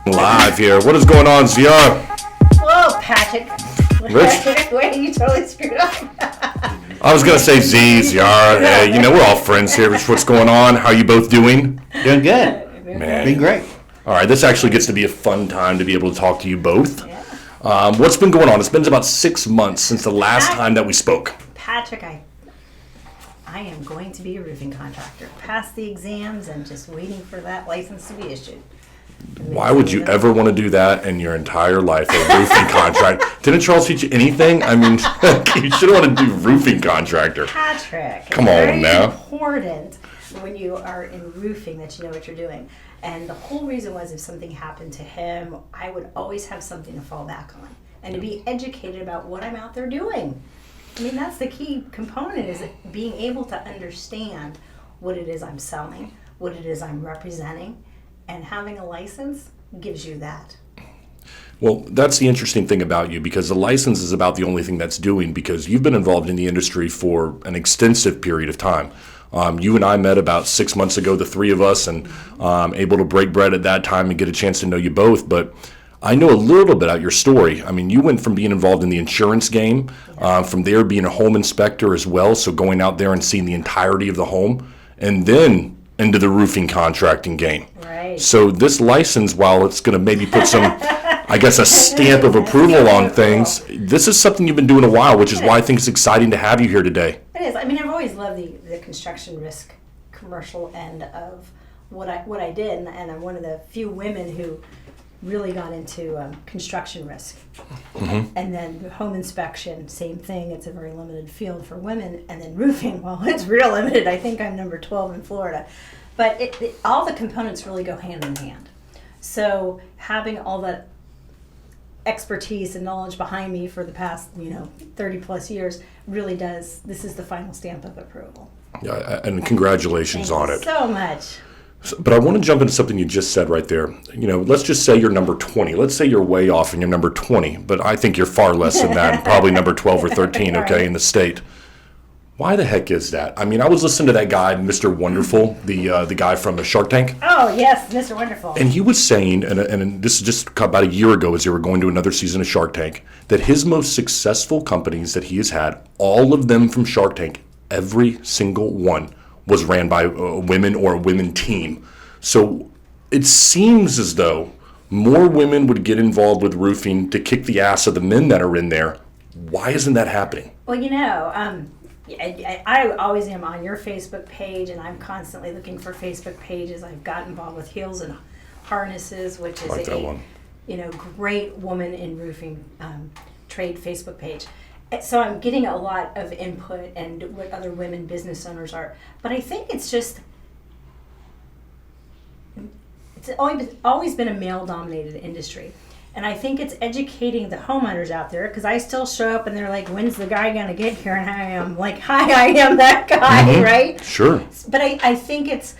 Live here. What is going on, Zia? Whoa, Patrick. Rich? Wait, you totally screwed up. I was going to say Z, Zia. Hey, we're all friends here. Rich, what's going on? How are you both doing? Doing good. Man. Been great. All right, this actually gets to be a fun time to be able to talk to you both. Yeah. What's been going on? It's been about 6 months since the last time that we spoke. Patrick, I am going to be a roofing contractor. Passed the exams and just waiting for that license to be issued. Why would you ever want to do that in your entire life, a roofing contract? Didn't Charles teach you anything? I mean, you should want to do roofing contractor. Patrick, come on now. It's important when you are in roofing that you know what you're doing. And the whole reason was if something happened to him, I would always have something to fall back on and to be educated about what I'm out there doing. I mean, that's the key component, is being able to understand what it is I'm selling, what it is I'm representing. And having a license gives you that. Well, that's the interesting thing about you, because the license is about the only thing that's doing, because you've been involved in the industry for an extensive period of time. You and I met about 6 months ago, the three of us, and able to break bread at that time and get a chance to know you both. But I know a little bit about your story. I mean, you went from being involved in the insurance game, from there being a home inspector as well, so going out there and seeing the entirety of the home, and then into the roofing contracting game. Right. So this license, while it's going to maybe put some, I guess, a stamp of approval on things, this is something you've been doing a while, which is why I think it's exciting to have you here today. It is. I mean, I've always loved the construction risk commercial end of what I did, and I'm one of the few women who really got into construction risk. Mm-hmm. And then home inspection, same thing. It's a very limited field for women. And then roofing, well, it's real limited. I think I'm number 12 in Florida. But all the components really go hand in hand. So having all that expertise and knowledge behind me for the past 30 plus years really does, this is the final stamp of approval. Yeah, and congratulations on it. Thank you so much. But I want to jump into something you just said right there. Let's just say you're number 20. Let's say you're way off and you're number 20, but I think you're far less than that, probably number 12 or 13, okay, right, in the state. Why the heck is that? I mean, I was listening to that guy, Mr. Wonderful, the guy from the Shark Tank. Oh, yes, Mr. Wonderful. And he was saying, and this is just about a year ago as they were going to another season of Shark Tank, that his most successful companies that he has had, all of them from Shark Tank, every single one, was ran by women or a women team. So it seems as though more women would get involved with roofing to kick the ass of the men that are in there. Why isn't that happening? Well, I always am on your Facebook page, and I'm constantly looking for Facebook pages. I've got involved with Heels and Harnesses, which is a great woman in roofing trade Facebook page. So I'm getting a lot of input and what other women business owners are. But I think it's always been a male-dominated industry. And I think it's educating the homeowners out there, because I still show up and they're like, when's the guy going to get here? And I am like, hi, I am that guy, mm-hmm. Right? Sure. But I think it's,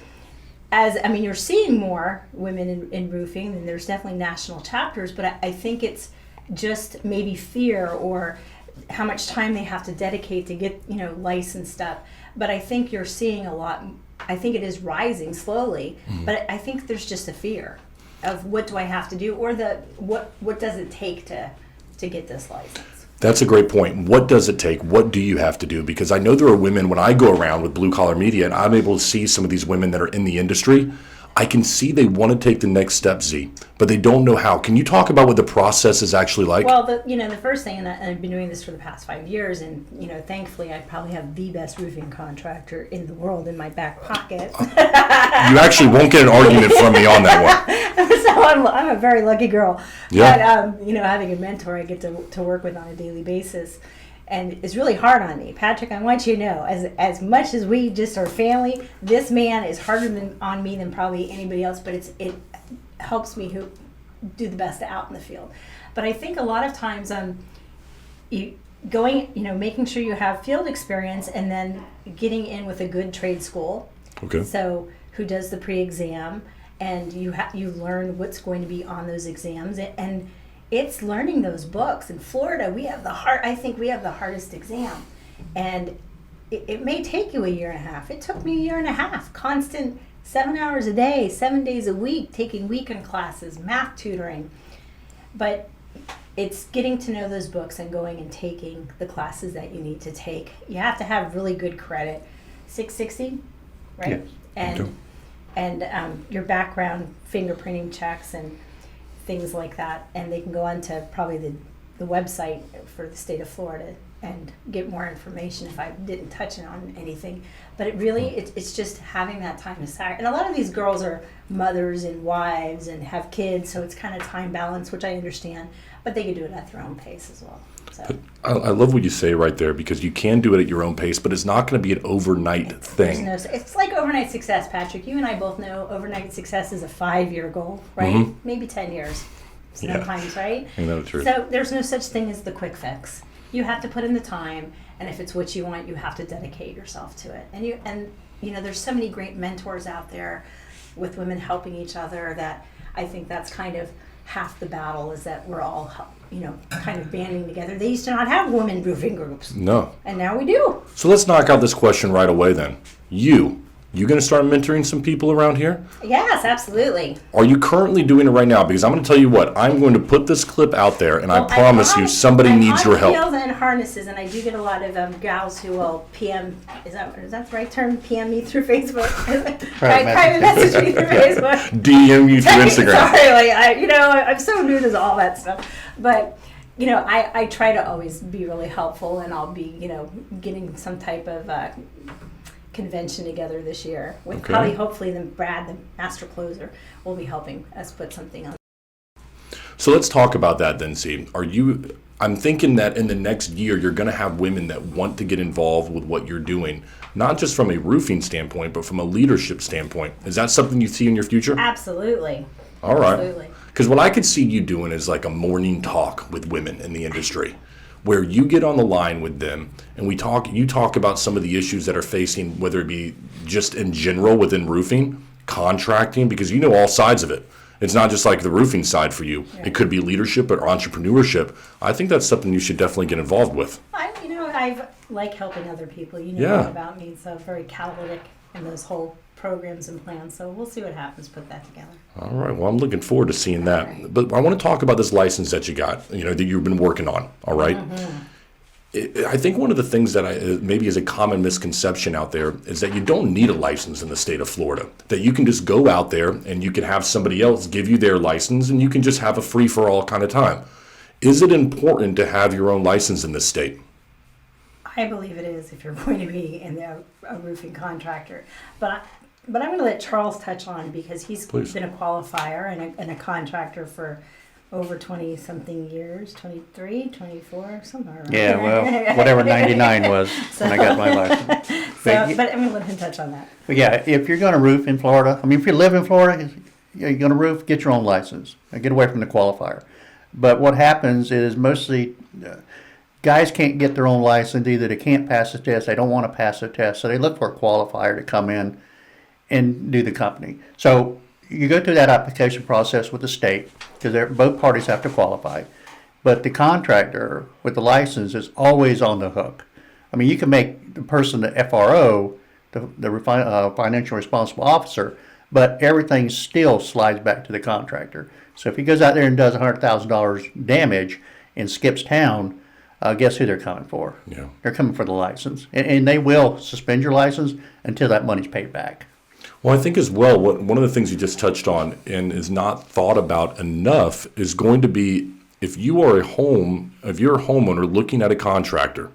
you're seeing more women in roofing, and there's definitely national chapters, but I think it's just maybe fear or how much time they have to dedicate to get licensed up. But I think you're seeing a lot. I think it is rising slowly, mm-hmm. But I think there's just a fear of what do I have to do, or what does it take to get this license. That's a great point. What does it take? What do you have to do? Because I know there are women, when I go around with Blue Collar Media and I'm able to see some of these women that are in the industry, I can see they want to take the next step, Z, but they don't know how. Can you talk about what the process is actually like? Well, the first thing, and I've been doing this for the past 5 years, and thankfully I probably have the best roofing contractor in the world in my back pocket. You actually won't get an argument from me on that one. So I'm a very lucky girl. Yeah. But having a mentor I get to work with on a daily basis. And it's really hard on me. Patrick, I want you to know, as much as we just are family, this man is harder on me than probably anybody else, but it helps me do the best out in the field. But I think a lot of times making sure you have field experience and then getting in with a good trade school. Okay. So who does the pre-exam, and you learn what's going to be on those exams, and it's learning those books. In Florida, I think we have the hardest exam. And it may take you a year and a half. It took me a year and a half, constant 7 hours a day, 7 days a week, taking weekend classes, math tutoring. But it's getting to know those books and going and taking the classes that you need to take. You have to have really good credit, 660, right? Yes. And your background fingerprinting checks and things like that. And they can go on to probably the website for the state of Florida and get more information if I didn't touch on anything. But it really, it's just having that time to sacrifice. And a lot of these girls are mothers and wives and have kids, so it's kind of time balance, which I understand. But they can do it at their own pace as well. So. I love what you say right there, because you can do it at your own pace, but it's not going to be an overnight thing. It's like overnight success, Patrick. You and I both know overnight success is a 5-year goal, right? Mm-hmm. Maybe 10 years sometimes, right? I know the truth. So there's no such thing as the quick fix. You have to put in the time, and if it's what you want, you have to dedicate yourself to it. And you know, there's so many great mentors out there with women helping each other that I think that's kind of half the battle, is that we're all, you know, kind of banding together. They used to not have women roofing groups. No. And now we do. So let's knock out this question right away then. You going to start mentoring some people around here? Yes, absolutely. Are you currently doing it right now? Because I'm going to tell you what, I'm going to put this clip out there, and Well, I promise you somebody needs your help. I'm on heels and harnesses, and I do get a lot of gals who will PM, is that the right term? PM me through Facebook? Private message me through Facebook. DM you through Instagram. Sorry, I'm so new to all that stuff. But, you know, I try to always be really helpful, and I'll be, you know, getting some type of convention together this year with probably, hopefully, Brad, the master closer, will be helping us put something on. So let's talk about that then, Z. I'm thinking that in the next year, you're going to have women that want to get involved with what you're doing, not just from a roofing standpoint, but from a leadership standpoint. Is that something you see in your future? Absolutely. All right. Absolutely. Because what I could see you doing is like a morning talk with women in the industry, where you get on the line with them and you talk about some of the issues that are facing, whether it be just in general within roofing, contracting, because you know all sides of it. It's not just like the roofing side for you. Yeah. It could be leadership or entrepreneurship. I think that's something you should definitely get involved with. I like helping other people. You know that about me, so I'm very catalytic in those whole programs and plans. So we'll see what happens, put that together. All right. Well, I'm looking forward to seeing that. Right. But I want to talk about this license that you got, that you've been working on. All right. Mm-hmm. I think one of the things that maybe is a common misconception out there is that you don't need a license in the state of Florida, that you can just go out there and you can have somebody else give you their license and you can just have a free-for-all kind of time. Is it important to have your own license in this state? I believe it is if you're going to be a roofing contractor. But I'm going to let Charles touch on, because he's been a qualifier and a contractor for over 20-something years, 23, 24, somewhere around there. Well, whatever 99 was when I got my license. But I'm going to let him touch on that. But yeah, if you're going to roof in Florida, if you live in Florida, you're going to roof, get your own license. Get away from the qualifier. But what happens is mostly guys can't get their own license. Either they can't pass the test, they don't want to pass the test, so they look for a qualifier to come in and do the company. So you go through that application process with the state, because both parties have to qualify. But the contractor with the license is always on the hook. You can make the person the FRO, the financial responsible officer, but everything still slides back to the contractor. So if he goes out there and does $100,000 damage and skips town, guess who they're coming for? Yeah. They're coming for the license. And they will suspend your license until that money's paid back. Well, I think as well, one of the things you just touched on and is not thought about enough is going to be, if you're a homeowner looking at a contractor,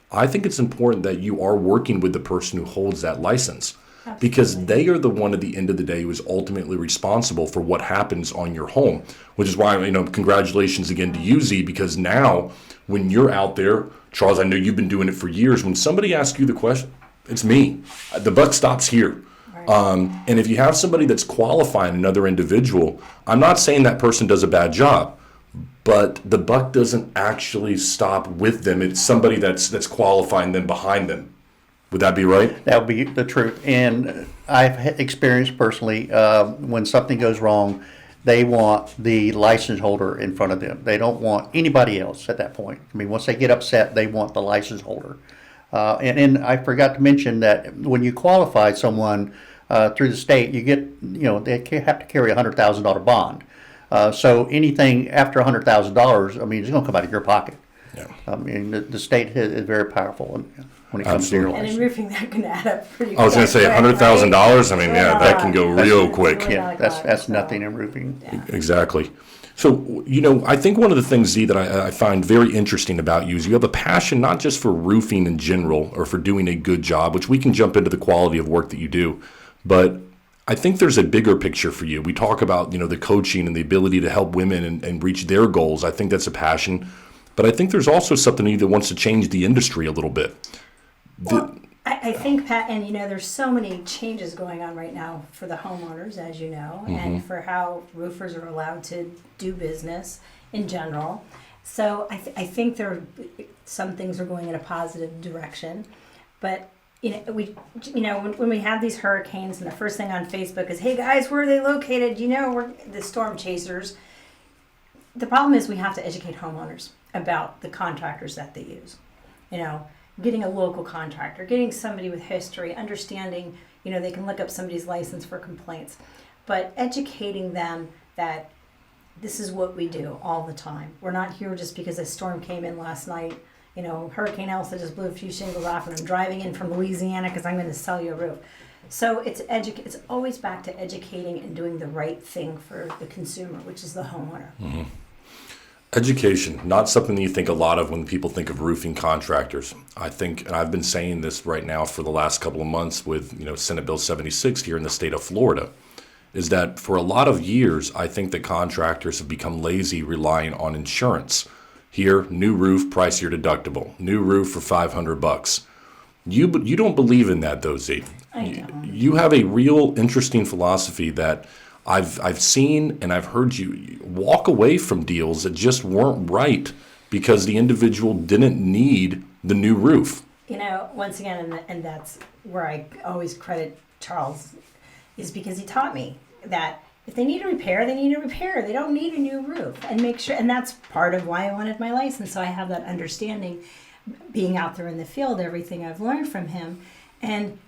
I think it's important that you are working with the person who holds that license. Absolutely. Because they are the one at the end of the day who is ultimately responsible for what happens on your home, which is why, congratulations again to you, Z, because now when you're out there, Charles, I know you've been doing it for years, when somebody asks you the question, it's me. The buck stops here. And if you have somebody that's qualifying another individual, I'm not saying that person does a bad job, but the buck doesn't actually stop with them. It's somebody that's qualifying them behind them. Would that be right? That would be the truth. And I've experienced personally when something goes wrong, they want the license holder in front of them. They don't want anybody else at that point. Once they get upset, they want the license holder. And I forgot to mention that when you qualify someone through the state, you get, they have to carry a $100,000 bond. So anything after $100,000, I mean, it's going to come out of your pocket. Yeah. I mean, the state is very powerful when it comes to your And in license. roofing, that can add up pretty I was going to say quick, $100,000. I mean, Right? yeah, that can go real quick. Yeah, that's nothing in roofing. Exactly. So, I think one of the things, Z, that I find very interesting about you is you have a passion not just for roofing in general or for doing a good job, which we can jump into the quality of work that you do, but I think there's a bigger picture for you. We talk about, the coaching and the ability to help women and reach their goals. I think that's a passion. But I think there's also something in you that wants to change the industry a little bit. Well, I think, Pat, and there's so many changes going on right now for the homeowners, as you know, and for how roofers are allowed to do business in general. So I think some things are going in a positive direction, but when we have these hurricanes, and the first thing on Facebook is, "Hey guys, where are they located?" We're the storm chasers. The problem is we have to educate homeowners about the contractors that they use. Getting a local contractor, getting somebody with history, understanding, they can look up somebody's license for complaints, but educating them that this is what we do all the time. We're not here just because a storm came in last night. Hurricane Elsa just blew a few shingles off and I'm driving in from Louisiana because I'm going to sell you a roof. So it's always back to educating and doing the right thing for the consumer, which is the homeowner. Mm-hmm. Education, not something that you think a lot of when people think of roofing contractors. I think, and I've been saying this right now for the last couple of months with, Senate Bill 76 here in the state of Florida, is that for a lot of years, I think that contractors have become lazy relying on insurance. Here, new roof, price your deductible. New roof for $500. You don't believe in that, though, Z. I don't. You have a real interesting philosophy that I've seen and I've heard you walk away from deals that just weren't right because the individual didn't need the new roof. Once again, and that's where I always credit Charles, is because he taught me that if they need a repair, they need a repair. They don't need a new roof. And make sure, and that's part of why I wanted my license. So I have that understanding, being out there in the field, everything I've learned from him, and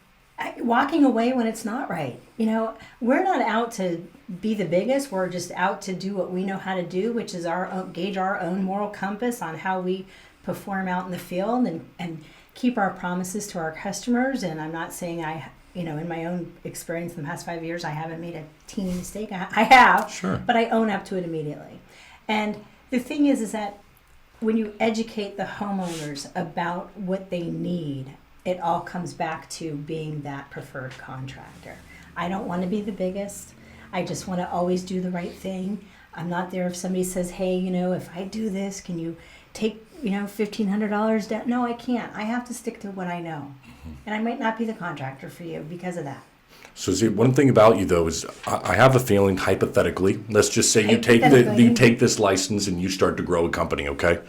walking away when it's not right. We're not out to be the biggest. We're just out to do what we know how to do, which is gauge our own moral compass on how we perform out in the field and keep our promises to our customers. And I'm not saying in my own experience in the past 5 years, I haven't made a teeny mistake. I have, Sure. But I own up to it immediately. And the thing is that when you educate the homeowners about what they need, it all comes back to being that preferred contractor. I don't want to be the biggest. I just want to always do the right thing. I'm not there if somebody says, "Hey, if I do this, can you take, $1,500 down?" No, I can't. I have to stick to what I know. And I might not be the contractor for you because of that. So, see, one thing about you though is I have a feeling, hypothetically, let's just say you Hypothetically. take this license and you start to grow a company, okay?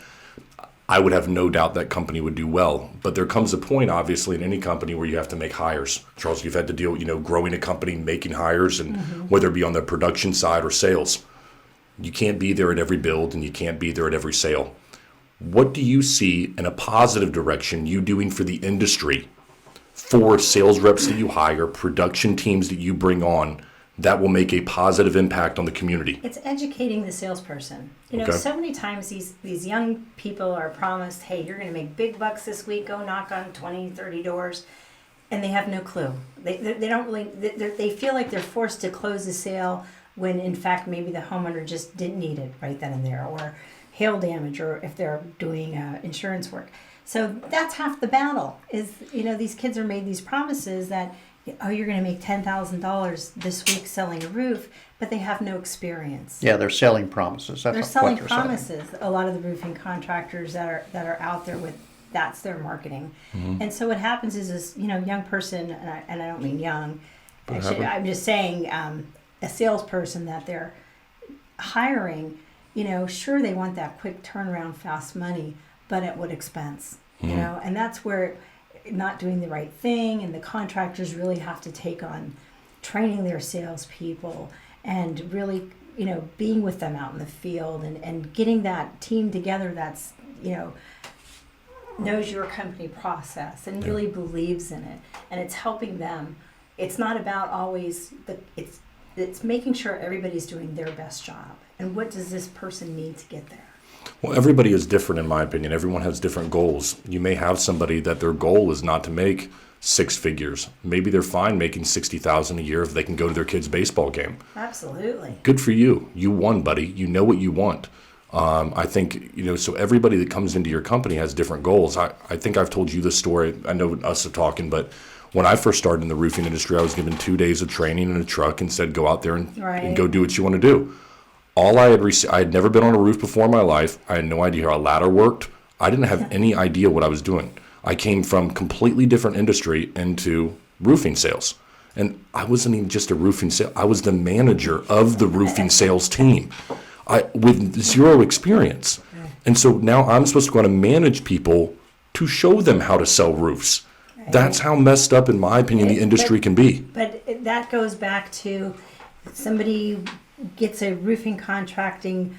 I would have no doubt that company would do well. But there comes a point, obviously, in any company where you have to make hires. Charles, you've had to deal with, growing a company, making hires, and whether it be on the production side or sales. You can't be there at every build and you can't be there at every sale. What do you see in a positive direction you doing for the industry, for sales reps that you hire, production teams that you bring on, that will make a positive impact on the community? It's educating the salesperson. Okay. So many times these young people are promised, "Hey, you're going to make big bucks this week. Go knock on 20, 30 doors." And they have no clue. They don't really, they feel like they're forced to close the sale when in fact maybe the homeowner just didn't need it right then and there, or hail damage, or if they're doing insurance work. So that's half the battle is, these kids are made these promises that, you're going to make $10,000 this week selling a roof, but they have no experience. Yeah, they're selling promises. That's They're what selling they're promises. A lot of the roofing contractors that are out there with, that's their marketing. And so what happens is this, young person, and I don't mean young, actually, I'm just saying a salesperson that they're hiring, sure they want that quick turnaround, fast money, but at what expense? And that's where not doing the right thing, and the contractors really have to take on training their salespeople and really, being with them out in the field and getting that team together that's, knows your company process and really believes in it, and it's helping them. It's not about always it's making sure everybody's doing their best job. And what does this person need to get there? Well, everybody is different, in my opinion. Everyone has different goals. You may have somebody that their goal is not to make six figures. Maybe they're fine making $60,000 a year if they can go to their kid's baseball game. Absolutely. Good for you. You won, buddy. You know what you want. I think, so everybody that comes into your company has different goals. I think I've told you this story. I know us are talking, but when I first started in the roofing industry, I was given 2 days of training in a truck and said, go out there and go do what you want to do. All I had never been on a roof before in my life. I had no idea how a ladder worked. I didn't have any idea what I was doing. I came from completely different industry into roofing sales. And I wasn't even just a roofing sale. I was the manager of the roofing sales team with zero experience. And so now I'm supposed to go out and manage people to show them how to sell roofs. Right. That's how messed up, in my opinion, the industry can be. But that goes back to somebody gets a roofing contracting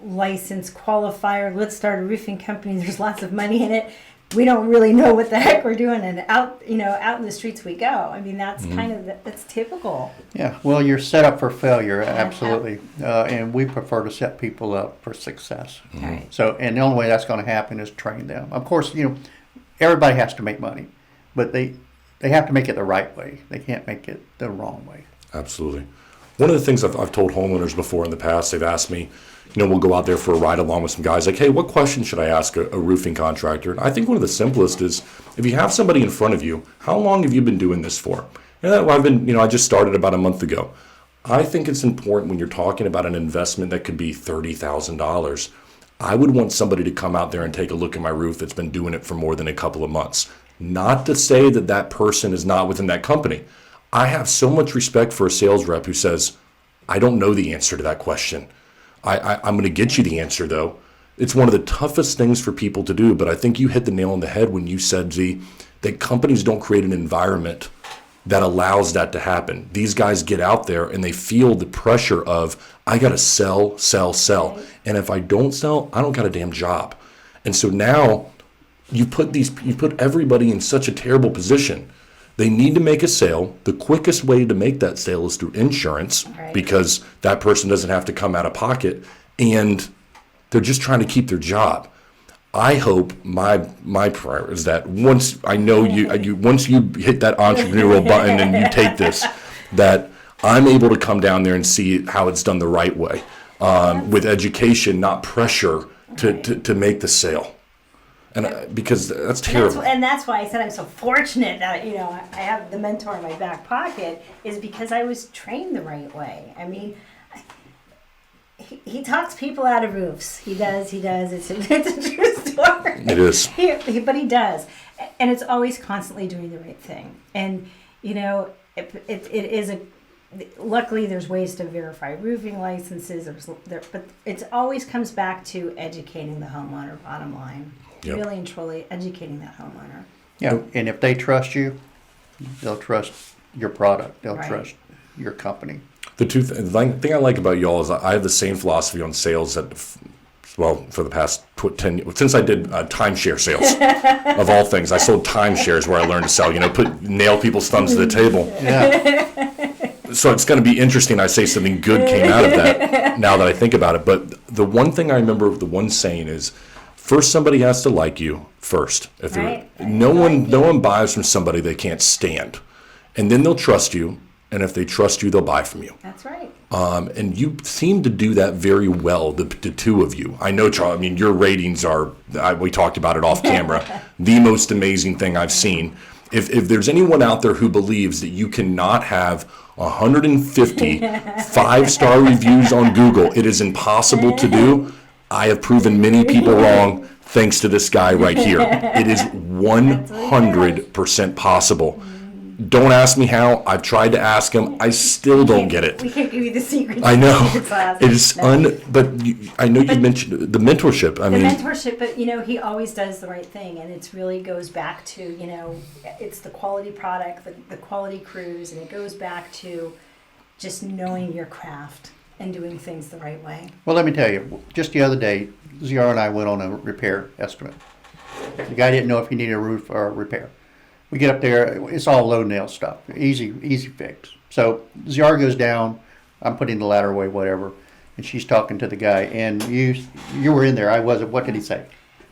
license qualifier. Let's start a roofing company. There's lots of money in it. We don't really know what the heck we're doing, and out in the streets we go. I mean, that's kind of that's typical. Yeah, well, you're set up for failure, absolutely, and we prefer to set people up for success. Right. So, and the only way that's going to happen is train them. Of course, everybody has to make money, but they have to make it the right way. They can't make it the wrong way. Absolutely. One of the things I've told homeowners before in the past, they've asked me, we'll go out there for a ride along with some guys, like, hey, what question should I ask a roofing contractor? And I think one of the simplest is, if you have somebody in front of you, how long have you been doing this for? I just started about a month ago. I think it's important when you're talking about an investment that could be $30,000. I would want somebody to come out there and take a look at my roof that's been doing it for more than a couple of months. Not to say that that person is not within that company. I have so much respect for a sales rep who says, I don't know the answer to that question. I'm going to get you the answer, though. It's one of the toughest things for people to do, but I think you hit the nail on the head when you said, Z, that companies don't create an environment that allows that to happen. These guys get out there and they feel the pressure of, I got to sell, sell, sell. And if I don't sell, I don't got a damn job. And so now you put everybody in such a terrible position. They need to make a sale. The quickest way to make that sale is through insurance, because that person doesn't have to come out of pocket, and they're just trying to keep their job. I hope my prayer is that once once you hit that entrepreneurial button and you take this, that I'm able to come down there and see how it's done the right way, with education, not pressure to make the sale. And because that's terrible. And that's why I said I'm so fortunate that, I have the mentor in my back pocket, is because I was trained the right way. I mean, he talks people out of roofs. He does. It's a true story. It is. But he does. And it's always constantly doing the right thing. And, it is luckily there's ways to verify roofing licenses, but it always comes back to educating the homeowner, bottom line. Yep. Really and truly educating that homeowner. Yeah, and if they trust you, they'll trust your product. They'll trust your company. The thing I like about y'all is I have the same philosophy on sales for the past 10 years, since I did timeshare sales, of all things. I sold timeshares where I learned to sell, nail people's thumbs to the table. Yeah. So it's going to be interesting. I say something good came out of that now that I think about it. But the one thing I remember, the one saying is, first, somebody has to like you first. No one buys from somebody they can't stand, and then they'll trust you. And if they trust you, they'll buy from you. That's right. And you seem to do that very well, the two of you. I know, Charles. I mean, your ratings are. We talked about it off camera. The most amazing thing I've seen. If there's anyone out there who believes that you cannot have 150 5-star reviews on Google, it is impossible to do. I have proven many people wrong thanks to this guy right here. It is 100% possible. Don't ask me how. I've tried to ask him. I still don't get it. We can't give you the secret. I know. It is I know you mentioned the mentorship. Mentorship, but he always does the right thing, and it really goes back to it's the quality product, the quality crews, and it goes back to just knowing your craft and doing things the right way. Well, let me tell you, just the other day, ZR and I went on a repair estimate. The guy didn't know if he needed a roof or repair. We get up there, it's all low nail stuff, easy fix. So ZR goes down, I'm putting the ladder away, whatever, and she's talking to the guy, and you were in there, I wasn't, what did he say?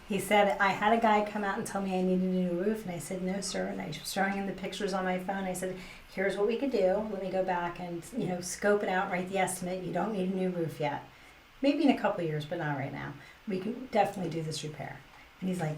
He said, I had a guy come out and tell me I needed a new roof, and I said, no, sir. And I was showing him the pictures on my phone. I said, here's what we could do. Let me go back and, scope it out, write the estimate. You don't need a new roof yet. Maybe in a couple of years, but not right now. We can definitely do this repair. And he's like,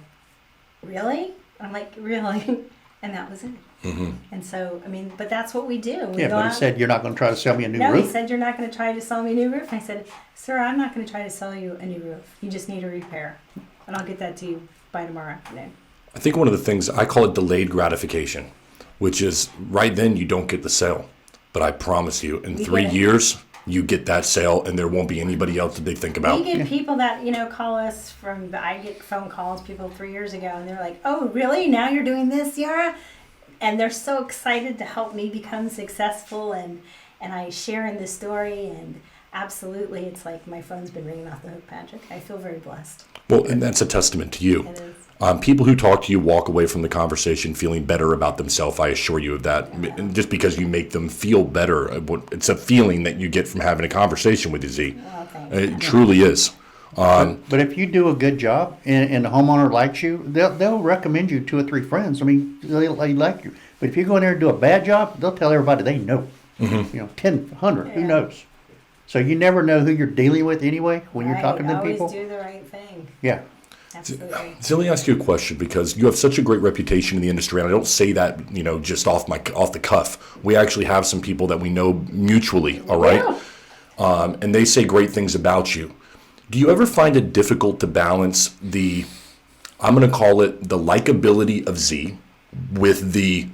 really? I'm like, really? And that was it. Mm-hmm. And so, but that's what we do. We Yeah, go but he out- said, you're not gonna try to sell me a new No, roof? he said, you're not going to try to sell me a new roof. And I said, sir, I'm not going to try to sell you a new roof. You just need a repair. And I'll get that to you by tomorrow afternoon. I think one of the things, I call it delayed gratification, which is right then you don't get the sale. But I promise you, in We 3 get it. years, you get that sale and there won't be anybody else that they think about. We get people that, call us I get phone calls, people 3 years ago, and they're like, oh, really? Now you're doing this, Yara? And they're so excited to help me become successful, and I share in the story, and absolutely, it's like my phone's been ringing off the hook, Patrick. I feel very blessed. Well, and that's a testament to you. It is. People who talk to you walk away from the conversation feeling better about themselves. I assure you of that. And just because you make them feel better, it's a feeling that you get from having a conversation with you, Z. Well, thank you. It truly is. But if you do a good job and the homeowner likes you, they'll recommend you 2 or 3 friends. I mean, they like you. But if you go in there and do a bad job, they'll tell everybody they know. 10, 100, who Yeah. knows? So you never know who you're dealing with anyway when you're Right, talking to always people. do the right thing. Yeah. Absolutely. So let me ask you a question, because you have such a great reputation in the industry, and I don't say that just off the cuff. We actually have some people that we know mutually. All right, and they say great things about you. Do you ever find it difficult to balance I'm going to call it the likability of Z with the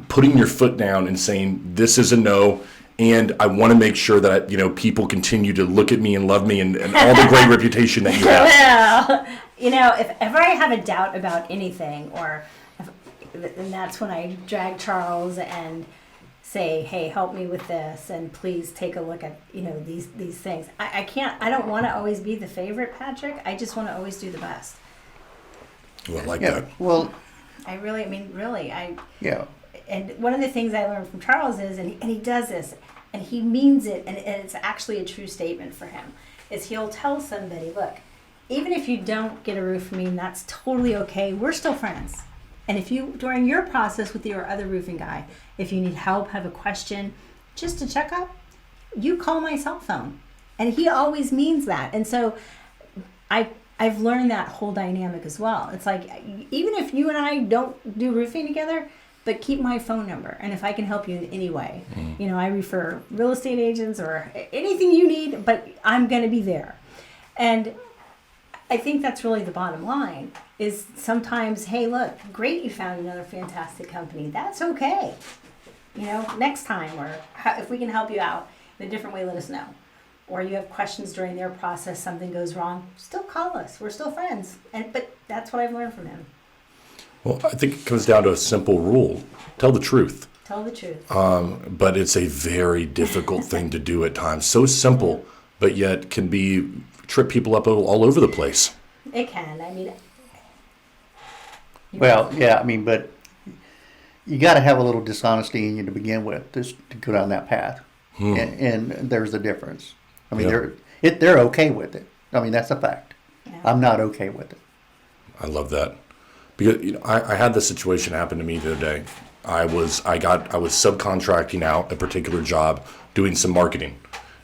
putting your foot down and saying this is a no, and I want to make sure that people continue to look at me and love me and all the great reputation that you have? Well, if ever I have a doubt about anything, and that's when I drag Charles and say, hey, help me with this, and please take a look at these things. I don't want to always be the favorite, Patrick. I just want to always do the best. Well, I like Yeah. that. Well, I really, yeah. and one of the things I learned from Charles is, and he does this, and he means it, and it's actually a true statement for him, is he'll tell somebody, look, even if you don't get a roof from me, that's totally okay. We're still friends. And if you, during your process with your other roofing guy, if you need help, have a question, just to check up, you call my cell phone. And he always means that. And so I've learned that whole dynamic as well. It's like, even if you and I don't do roofing together, but keep my phone number. And if I can help you in any way, I refer real estate agents or anything you need, but I'm going to be there. And I think that's really the bottom line, is sometimes, hey, look, great, you found another fantastic company. That's okay. Next time, or if we can help you out in a different way, let us know. Or you have questions during their process, something goes wrong, still call us. We're still friends. But that's what I've learned from him. Well, I think it comes down to a simple rule: tell the truth. Tell the truth. But it's a very difficult thing to do at times. So simple, but yet can trip people up all over the place. It can. Well, yeah, but you got to have a little dishonesty in you to begin with, just to go down that path. And there's the difference. Yeah. They're okay with it. That's a fact. Yeah. I'm not okay with it. I love that, because I had this situation happen to me the other day. I was subcontracting out a particular job, doing some marketing,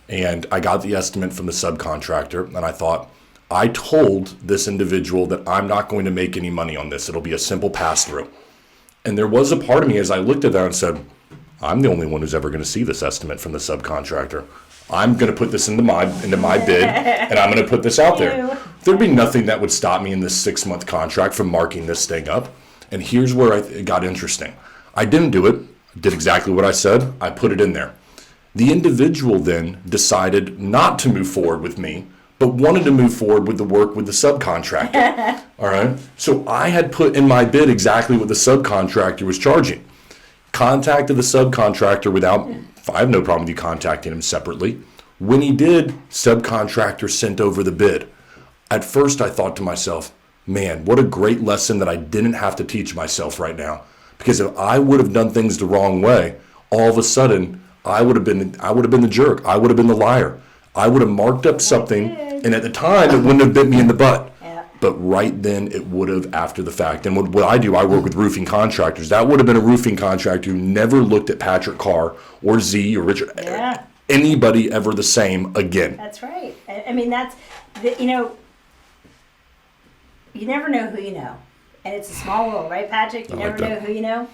and I got the estimate from the subcontractor, and I thought, I told this individual that I'm not going to make any money on this. It'll be a simple pass-through. And there was a part of me as I looked at that and said, I'm the only one who's ever going to see this estimate from the subcontractor. I'm going to put this into my bid, and I'm going to put this out there. There'd be nothing that would stop me in this 6-month contract from marking this thing up. And here's where it got interesting. I didn't do it. I did exactly what I said. I put it in there. The individual then decided not to move forward with me, but wanted to move forward with the work with the subcontractor. All right. So I had put in my bid exactly what the subcontractor was charging. Contacted the subcontractor I have no problem with you contacting him separately. When he did, subcontractor sent over the bid. At first I thought to myself, man, what a great lesson that I didn't have to teach myself right now. Because if I would have done things the wrong way, all of a sudden I would have been the jerk. I would have been the liar. I would have marked up something, and at the time it wouldn't have bit me in the butt. Yeah. But right then it would have after the fact. And what I do, I work with roofing contractors. That would have been a roofing contractor who never looked at Patrick Carr or Z or Richard, Yeah. anybody ever the same again. That's right. I mean, you know, you never know who you know. And it's a small world, right, Patrick? You I never like know that. who you know.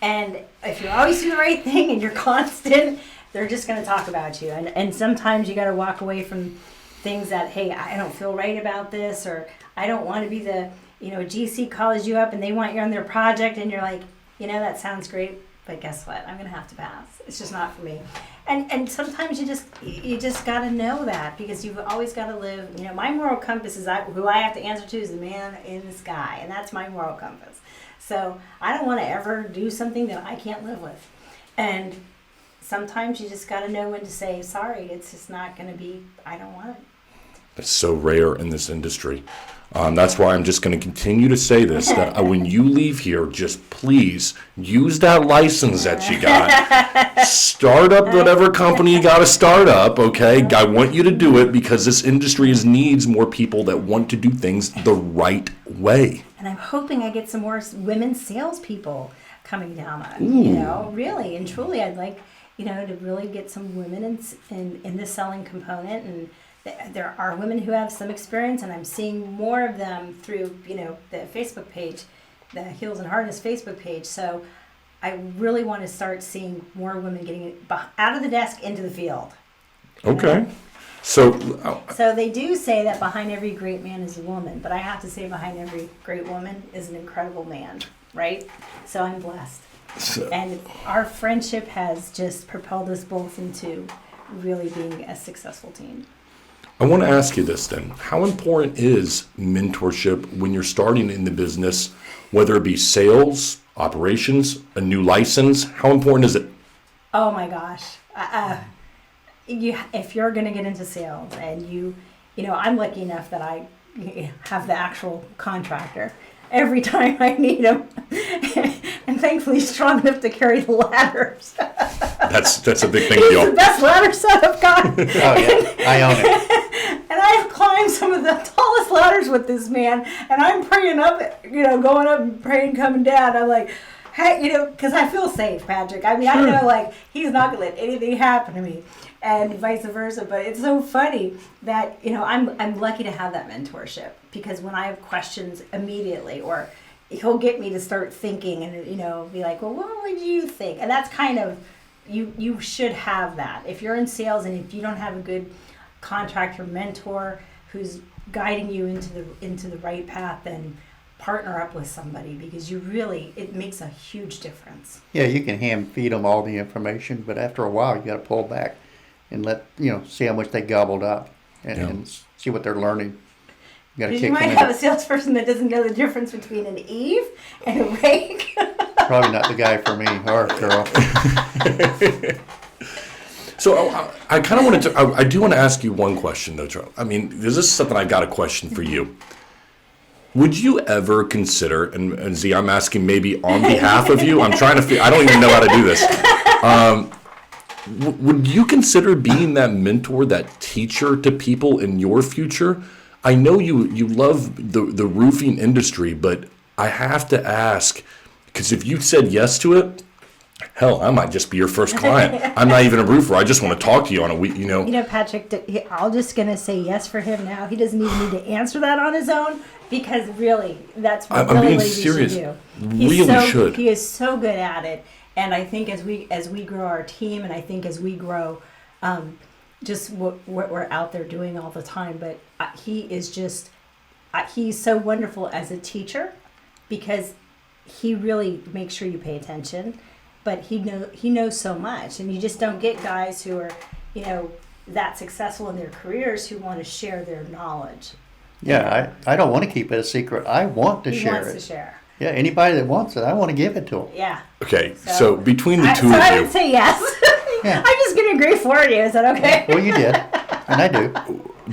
And if you're always doing the right thing and you're constant, they're just going to talk about you. And sometimes you got to walk away from things that, hey, I don't feel right about this, or I don't want to be the, GC calls you up and they want you on their project and you're like, that sounds great, but guess what? I'm going to have to pass. It's just not for me. And sometimes you just got to know that, because you've always got to live, my moral compass is who I have to answer to is the man in the sky, and that's my moral compass. So I don't want to ever do something that I can't live with. And sometimes you just got to know when to say, sorry, it's just not going to be, I don't want it. It's so rare in this industry. That's why I'm just going to continue to say this, that when you leave here, just please use that license that you got. Start up whatever company you got to start up, okay? I want you to do it, because this industry needs more people that want to do things the right way. And I'm hoping I get some more women salespeople coming down on, really and truly. I'd like, to really get some women in the selling component. And there are women who have some experience, and I'm seeing more of them through, the Facebook page, the Heels and Hardness Facebook page. So I really want to start seeing more women getting out of the desk into the field. Okay. So They do say that behind every great man is a woman, but I have to say behind every great woman is an incredible man, right? So I'm blessed. And our friendship has just propelled us both into really being a successful team. I want to ask you this then. How important is mentorship when you're starting in the business, whether it be sales, operations, a new license? How important is it? Oh my gosh. If you're going to get into sales and I'm lucky enough that I have the actual contractor every time I need him. And thankfully strong enough to carry the ladders. That's a big thing, He's y'all. the best ladder setup guy. Oh, yeah. I own it. And I've climbed some of the tallest ladders with this man, and I'm praying up, going up and praying, coming down. I'm like, hey, because I feel safe, Patrick. I mean, Sure. I know, he's not going to let anything happen to me, and vice versa. But it's so funny that, I'm lucky to have that mentorship, because when I have questions immediately, or he'll get me to start thinking and, be like, well, what would you think? And that's kind of, you should have that. If you're in sales and if you don't have a good contractor mentor who's guiding you into the right path, then partner up with somebody, because it makes a huge difference. Yeah, you can hand feed them all the information, but after a while, you got to pull back and see how much they gobbled up and see what they're learning. You got to Because kick you might them have in. a salesperson that doesn't know the difference between an Eve and a rake. Probably not the guy for me or girl. So I kind of wanted to, I do want to ask you one question though, Charlie. I mean, this is something I got a question for you. Would you ever consider, and Z, I'm asking maybe on behalf of you, I'm trying to, I don't even know how to do this. Would you consider being that mentor, that teacher to people in your future? I know you love the roofing industry, but I have to ask, because if you said yes to it, hell, I might just be your first client. I'm not even a roofer. I just want to talk to you on a week, Patrick, I'm just going to say yes for him now. He doesn't even need to answer that on his own, because really, that's I'm really being what he serious. should do. Really should. He is so good at it. And I think as we grow our team, and I think as we grow just what we're out there doing all the time, but he is just, he's so wonderful as a teacher, because he really makes sure you pay attention. But he knows so much, and you just don't get guys who are, that successful in their careers who want to share their knowledge. Yeah, I don't want to keep it a secret. I want to He share wants it. to share. Yeah, anybody that wants it, I want to give it to them. Yeah. Okay, so between the two So I of would you, say yes. Yeah. I'm just going to agree for you. Is that okay? Well, you did, and I do.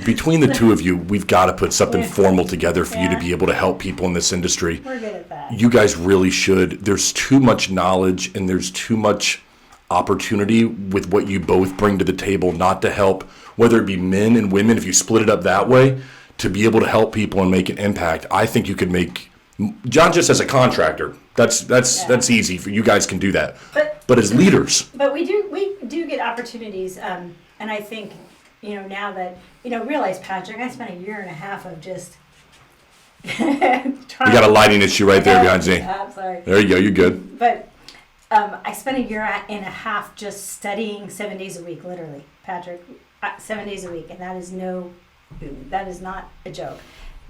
between the two of you, we've got to put something Yeah. formal together for you to Yeah. be able to help people in this industry. We're good at that. You guys really should. There's too much knowledge and there's too much opportunity with what you both bring to the table, not to help, whether it be men and women, if you split it up that way, to be able to help people and make an impact. I think you could make, John just as a contractor, that's easy for you guys can do that. But as leaders, But we do get opportunities, and I think, now that, realize, Patrick, I spent a year and a half of just trying. we got a lighting issue right there behind me. I'm sorry. There you go, you're good. But I spent a year and a half just studying 7 days a week, literally, Patrick, 7 days a week, and that is not a joke.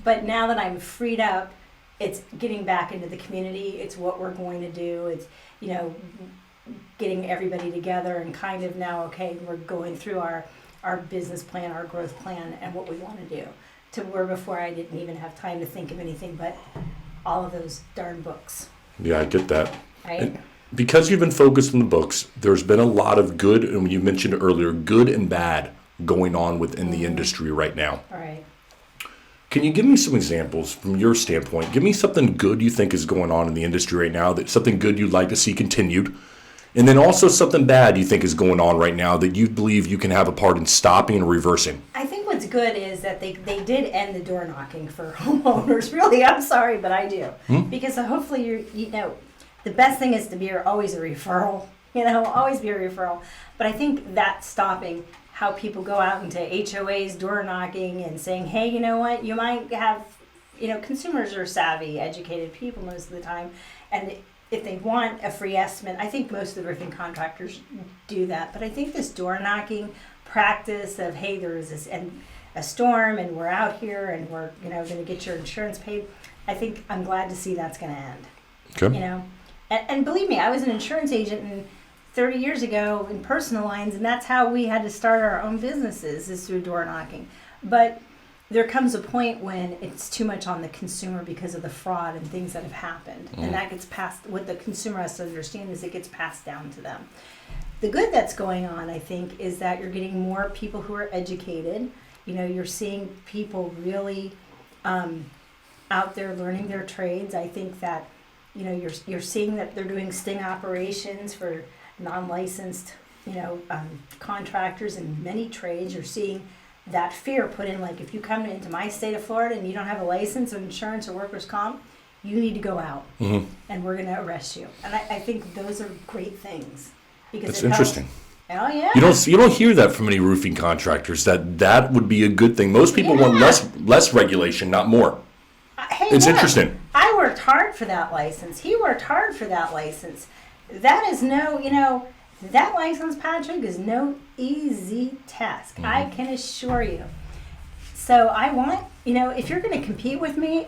But now that I'm freed up, it's getting back into the community. It's what we're going to do. It's, getting everybody together and kind of now, okay, we're going through our business plan, our growth plan, and what we want to do. To where before I didn't even have time to think of anything but all of those darn books. Yeah, I get that. Right? And because you've been focused on the books, there's been a lot of good, and you mentioned earlier, good and bad going on within the industry right now. All right. Can you give me some examples from your standpoint? Give me something good you think is going on in the industry right now, that something good you'd like to see continued, and then also something bad you think is going on right now that you believe you can have a part in stopping and reversing. I think what's good is that they did end the door knocking for homeowners. Really, I'm sorry, but I do. Because hopefully the best thing is to be always a referral. Always be a referral. But I think that's stopping how people go out into HOAs, door knocking, and saying, hey, you know what, you might have, consumers are savvy, educated people most of the time, and if they want a free estimate, I think most of the roofing contractors do that, but I think this door knocking practice of, hey, there's a storm, and we're out here, and we're, going to get your insurance paid, I'm glad to see that's going to end. Okay. And believe me, I was an insurance agent 30 years ago in personal lines, and that's how we had to start our own businesses, is through door knocking. But there comes a point when it's too much on the consumer because of the fraud and things that have happened. And that gets passed, what the consumer has to understand is it gets passed down to them. The good that's going on, I think, is that you're getting more people who are educated. You're seeing people really out there learning their trades. I think that, you're seeing that they're doing sting operations for non-licensed, contractors in many trades. You're seeing that fear put in, like, if you come into my state of Florida and you don't have a license of insurance or workers' comp, you need to go out, and we're going to arrest you. And I think those are great things. Because That's interesting. Oh, yeah. You don't hear that from any roofing contractors, that would be a good thing. Most people want less regulation, not more. Hey, It's look, interesting. I worked hard for that license. He worked hard for that license. That is that license, Patrick, is no easy task. I can assure you. So I want, if you're going to compete with me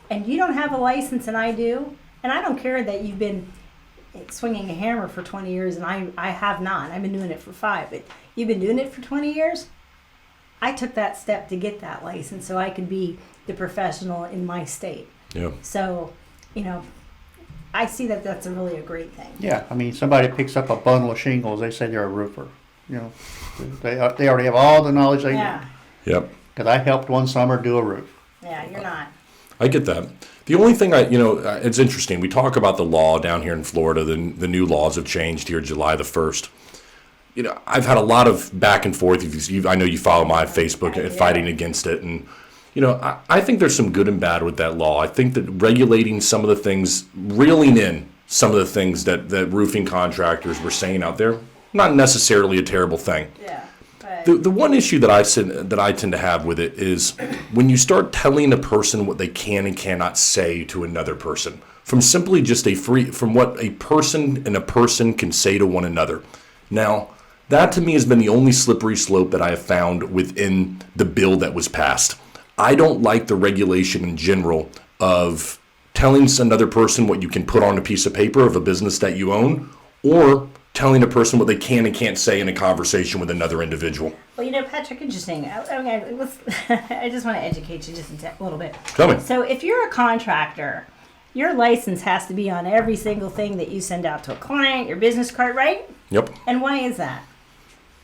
and you don't have a license and I do, and I don't care that you've been swinging a hammer for 20 years and I have not. I've been doing it for 5, but you've been doing it for 20 years? I took that step to get that license so I could be the professional in my state. Yeah. So, I see that that's really a great thing. Yeah, I mean, somebody picks up a bundle of shingles, they say they're a roofer. They already have all the knowledge they need. Yep. Because I helped one summer do a roof. Yeah, you're not. I get that. The only thing it's interesting. We talk about the law down here in Florida. The new laws have changed here July the 1st. I've had a lot of back and forth. I know you follow my Facebook fighting against it. And, I think there's some good and bad with that law. I think that regulating some of the things, reeling in some of the things that roofing contractors were saying out there, not necessarily a terrible thing. Yeah. The one issue that I tend to have with it is when you start telling a person what they can and cannot say to another person, from simply just from what a person and a person can say to one another. Now, that to me has been the only slippery slope that I have found within the bill that was passed. I don't like the regulation in general of telling another person what you can put on a piece of paper of a business that you own, or telling a person what they can and can't say in a conversation with another individual. Well, Patrick, interesting. I just want to educate you just a little bit. Tell me. So if you're a contractor, your license has to be on every single thing that you send out to a client, your business card, right? Yep. And why is that?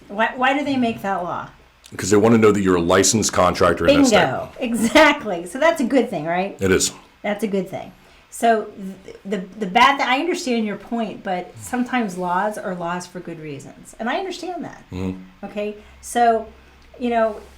Why do they make that law? Because they want to know that you're a licensed contractor in that state. Bingo. Exactly. So that's a good thing, right? It is. That's a good thing. So the bad I understand your point, but sometimes laws are laws for good reasons. And I understand that. Okay? So,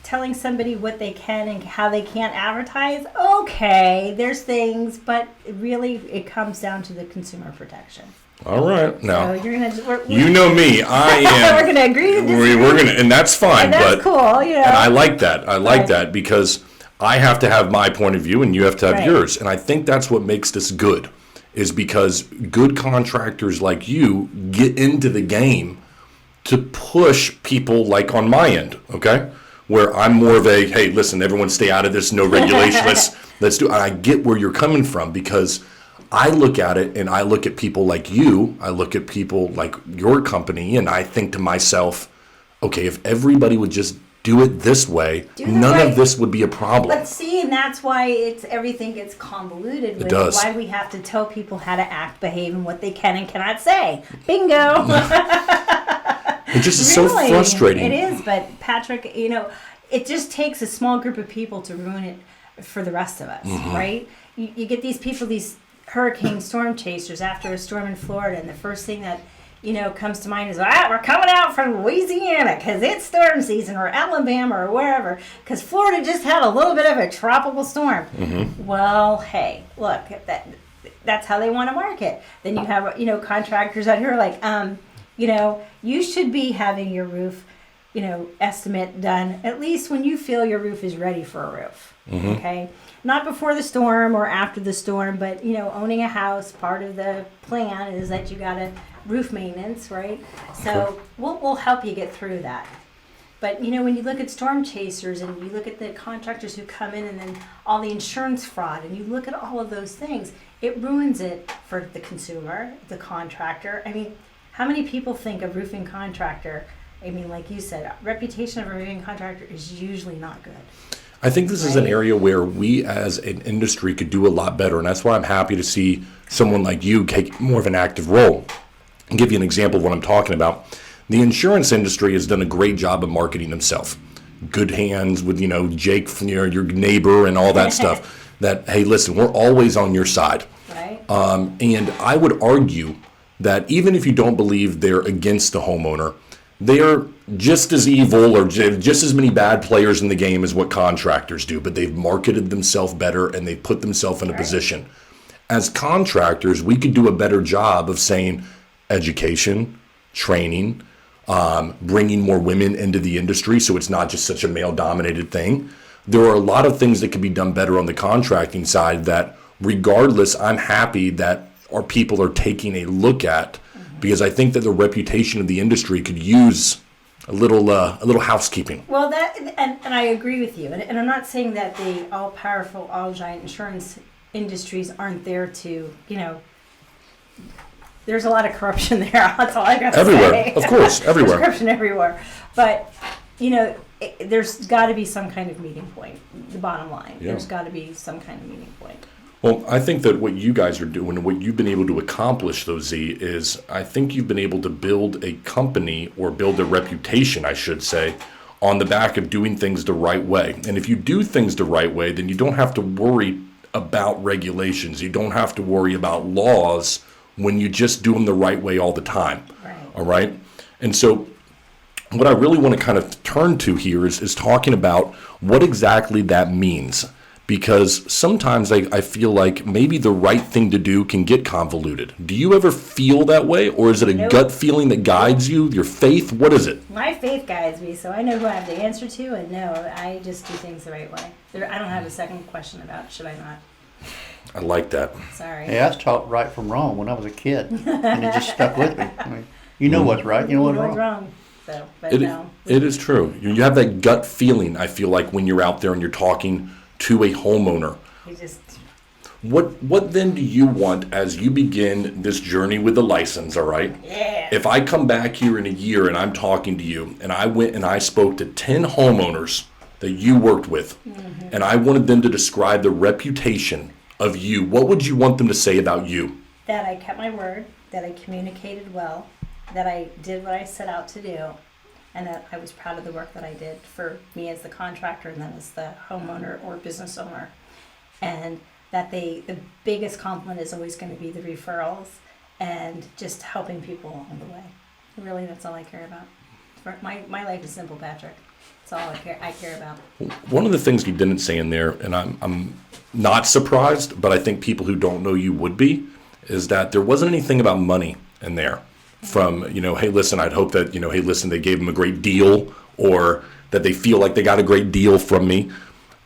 telling somebody what they can and how they can't advertise, okay, there's things, but really it comes down to the consumer protection. All right. So Now, you're gonna you know me. I am. we're gonna agree to disagree. We're going to, and that's fine. And that's but, cool, And I like that. I like Right. that because I have to have my point of view and you have to have Right. yours. And I think that's what makes this good, is because good contractors like you get into the game to push people like on my end, okay? Where I'm more of a, hey, listen, everyone stay out of this, no regulation, let's do it. And I get where you're coming from because I look at it and I look at people like you, I look at people like your company, and I think to myself, okay, if everybody would just do it this way, none right. of this would be a problem. But see, and that's why everything gets convoluted with does. why we have to tell people how to act, behave, and what they can and cannot say. Bingo. It just is so frustrating. It is, but Patrick, it just takes a small group of people to ruin it for the rest of us, right? You get these people, these hurricane storm chasers after a storm in Florida, and the first thing that comes to mind is, we're coming out from Louisiana because it's storm season, or Alabama, or wherever, because Florida just had a little bit of a tropical storm. Well, hey, look, that's how they want to market. Then you have, contractors out here like, you should be having your roof, estimate done at least when you feel your roof is ready for a roof. Okay? Not before the storm or after the storm, but, owning a house, part of the plan is that you got a roof maintenance, right? So we'll help you get through that. But, when you look at storm chasers and you look at the contractors who come in and then all the insurance fraud and you look at all of those things, it ruins it for the consumer, the contractor. I mean, how many people think a roofing contractor, like you said, reputation of a roofing contractor is usually not good. I think this is an area where we as an industry could do a lot better, and that's why I'm happy to see someone like you take more of an active role. I'll give you an example of what I'm talking about. The insurance industry has done a great job of marketing themselves. Good hands with, Jake, your neighbor and all that stuff. That, hey, listen, we're always on your side. Right. And I would argue that even if you don't believe they're against the homeowner, they're just as evil or just as many bad players in the game as what contractors do, but they've marketed themselves better and they've put themselves in a position. As contractors, we could do a better job of saying education, training, bringing more women into the industry so it's not just such a male-dominated thing. There are a lot of things that could be done better on the contracting side that, regardless, I'm happy that our people are taking a look at, because I think that the reputation of the industry could use a little housekeeping. Well, and I agree with you. And I'm not saying that the all-powerful, all-giant insurance industries aren't there to, there's a lot of corruption there. That's all I got to Everywhere, say. of course, everywhere. There's corruption everywhere. But, there's got to be some kind of meeting point, the bottom line. Yeah. There's got to be some kind of meeting point. Well, I think that what you guys are doing and what you've been able to accomplish, though, Z, is I think you've been able to build a company, or build a reputation, I should say, on the back of doing things the right way. And if you do things the right way, then you don't have to worry about regulations. You don't have to worry about laws when you just do them the right way all the time. Right. All right? And so what I really want to kind of turn to here is talking about what exactly that means. Because sometimes I feel like maybe the right thing to do can get convoluted. Do you ever feel that way? Or is it a Nope. gut feeling that guides you? Your faith? What is it? My faith guides me, so I know who I have to answer to, and no, I just do things the right way. I don't have a second question about should I not. I like that. Sorry. Yeah, I was taught right from wrong when I was a kid, and it just stuck with me. I mean, you know what's right, you know what's wrong. wrong. So, but It, no. it is true. You have that gut feeling, I feel like, when you're out there and you're talking to a homeowner. You just What then do you want as you begin this journey with the license, all right? yeah. If I come back here in a year and I'm talking to you and I went and I spoke to 10 homeowners that you worked with, and I wanted them to describe the reputation of you, what would you want them to say about you? That I kept my word, that I communicated well, that I did what I set out to do, and that I was proud of the work that I did for me as the contractor and then as the homeowner or business owner. And that the biggest compliment is always going to be the referrals and just helping people along the way. Really, that's all I care about. My life is simple, Patrick. That's all I care about. One of the things you didn't say in there, and I'm not surprised, but I think people who don't know you would be, is that there wasn't anything about money in there. From, hey, listen, I'd hope that, hey, listen, they gave them a great deal, or that they feel like they got a great deal from me.